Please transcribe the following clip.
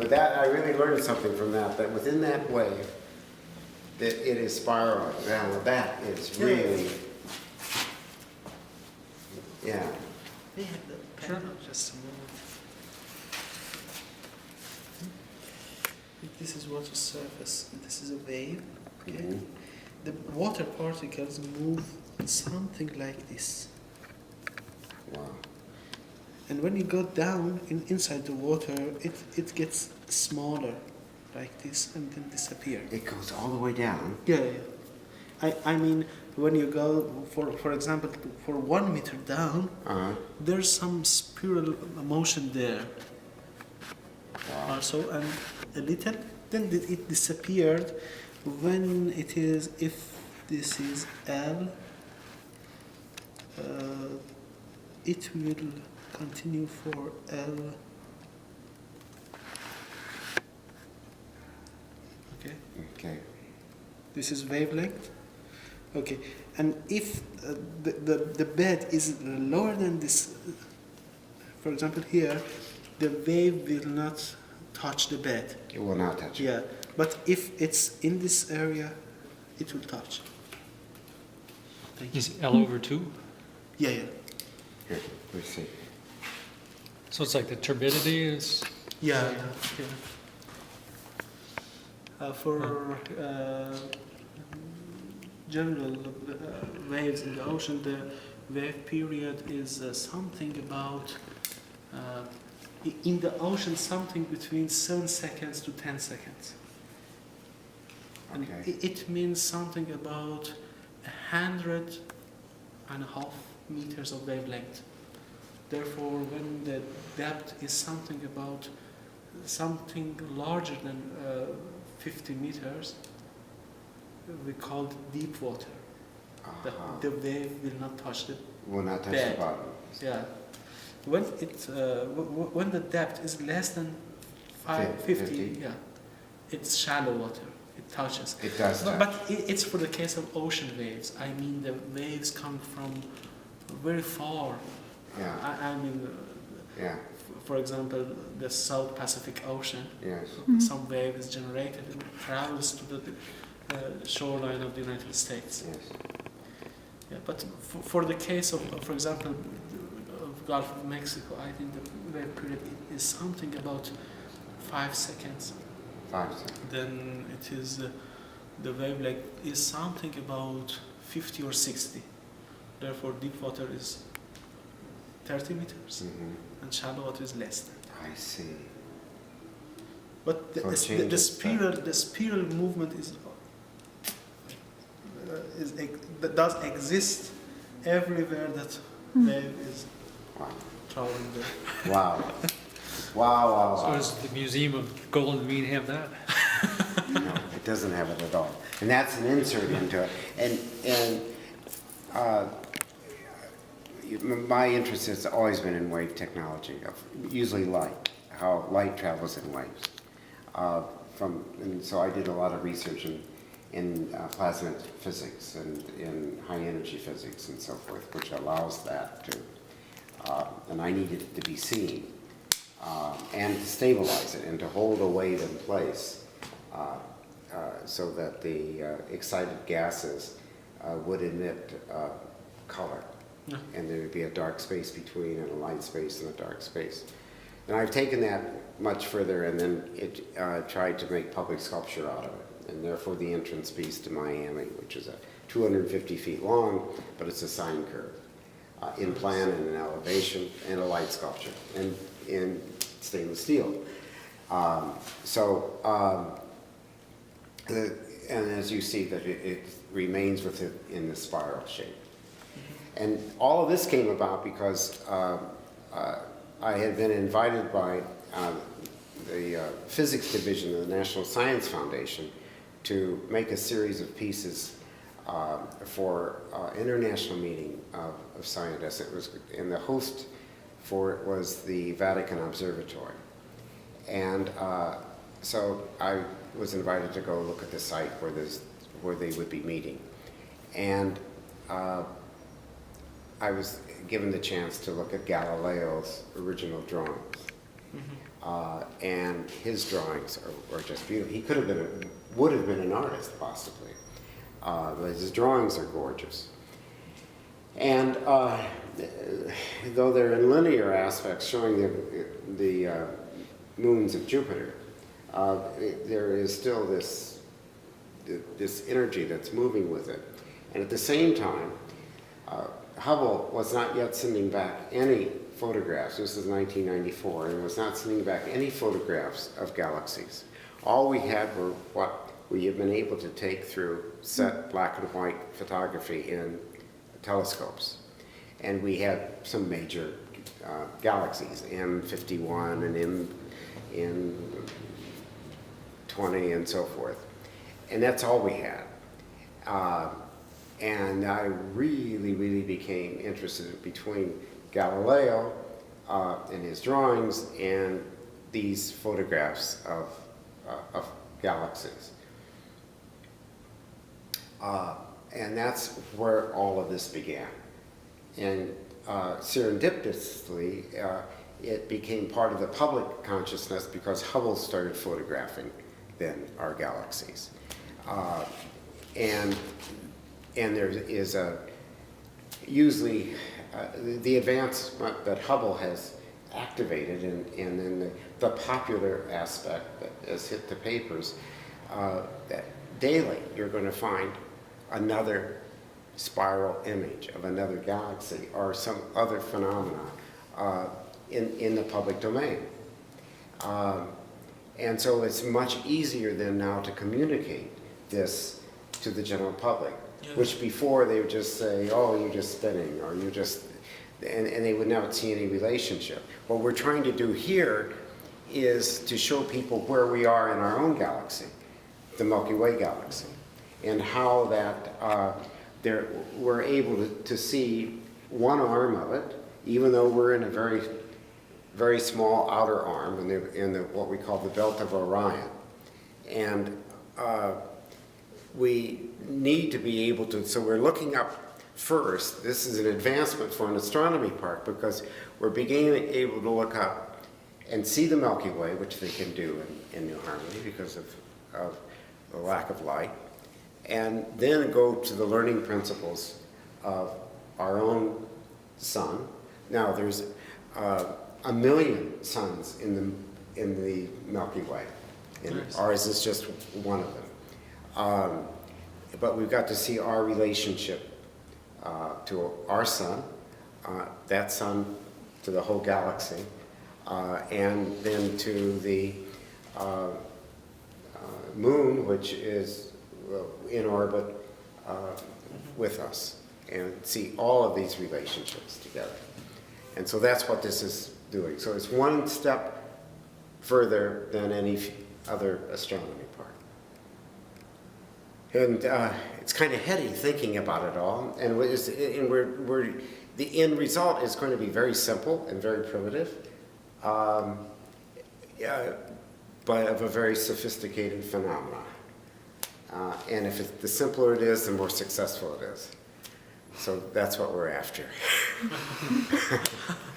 But that, I really learned something from that within that wave, that it is spiraling. Now that is really, yeah. We have the panel just a moment. This is water surface. This is a wave. Okay. Mhm. The water particles move something like this. Wow. And when you go down inside the water, it gets smaller, like this, and then disappear. It goes all the way down. Yeah, yeah. I mean, when you go, for example, for 1 meter down, there's some spiral motion there. Wow. Also, and a little, then it disappeared when it is, if this is L, it will continue for L. Okay, Okay. this is wavelength. Okay, and if the bed is lower than this, for example here, the wave will not touch the bed. It will not touch it. Yeah, but if it's in this area, it will touch. Thank you. Is L over 2? Yeah, yeah. Here, let's see. So it's like the turbidity is, Yeah, yeah. For general waves in the ocean, the wave period is something about, in the ocean, something between 7 seconds to 10 seconds. And Okay. it means something about 100.5 meters of wavelength. Therefore, when the depth is something larger than 50 meters, we call it deep water. The wave will not touch the Will not touch bed. the bottom. Yeah. When the depth is less than 50, 50. yeah, it's shallow water. It touches. It does touch. But it's for the case of ocean waves. I mean, the waves come from very far. Yeah. I mean, Yeah. for example, the South Pacific Ocean. Yes. Some wave is generated and travels to the shoreline of the United States. Yes. Yeah, but for the case of, for example, of Gulf of Mexico, I think the wave period is something about 5 seconds. 5 seconds. Then it is the wavelength is something about 50 or 60. Therefore, deep water is 30 meters, and shallow water is less than. I see. But So it changes the spiral movement that does exist everywhere that wave is Wow. traveling there. Wow. Wow, wow, so wow. does the Museum of Golden Mean have that? No, it doesn't have it at all. And that's an insert into it. And my interest has always been in wave technology, usually light, how light travels in waves. And so I did a lot of research in plasma physics and in high energy physics and so forth, which allows that to, and I needed it to be seen. And to stabilize it and to hold a wave in place so that the excited gases would emit color. Yeah. And there would be a dark space between and a light space and a dark space. And I've taken that much further and then tried to make public sculpture out of it. And therefore the entrance piece to Miami, which is 250 feet long, but it's a sine curve in plan and in elevation, and a light sculpture. And in stainless steel. And as you see that it remains in the spiral shape. And all of this came about because I had been invited by the physics division of the National Science Foundation to make a series of pieces for international meeting of scientists. And the host for it was the Vatican Observatory. And so I was invited to go look at the site where they would be meeting. And I was given the chance to look at Galileo's original drawings. And his drawings are just beautiful. He could have been, would have been an artist possibly, but his drawings are gorgeous. And though they're in linear aspects showing the moons of Jupiter, there is still this energy that's moving with it. And at the same time, Hubble was not yet sending back any photographs. This is 1994, and was not sending back any photographs of galaxies. All we had were what we have been able to take through set black and white photography in telescopes. And we had some major galaxies, M51 and M20 and so forth. And that's all we had. And I really became interested between Galileo and his drawings and these photographs of galaxies. And that's where all of this began. And serendipitously, it became part of the public consciousness because Hubble started photographing then our galaxies. And there is usually the advancement that Hubble has activated, and then the popular aspect that has hit the papers, that daily you're going to find another spiral image of another galaxy or some other phenomena in the public domain. And so it's much easier than now to communicate this to the general public, which before they would just say, oh, you're just spinning, or you're just, and they would not see any relationship. What we're trying to do here is to show people where we are in our own galaxy, the Milky Way galaxy, and how that we're able to see one arm of it, even though we're in a very small outer arm in the what we call the belt of Orion. And we need to be able to, so we're looking up first. This is an advancement for an astronomy part because we're beginning able to look up and see the Milky Way, which they can do in New Harmony because of the lack of light, and then go to the learning principles of our own sun. Now there's 1 million suns in the Milky Way, and nice. Ours is just one of them. But we've got to see our relationship to our sun, that sun to the whole galaxy, and then to the moon, which is in orbit with us, and see all of these relationships together. And so that's what this is doing. So it's one step further than any other astronomy part. And it's kind of heady thinking about it all, and the end result is going to be very simple and very primitive, but of a very sophisticated phenomenon. And the simpler it is, the more successful it is. So that's what we're after.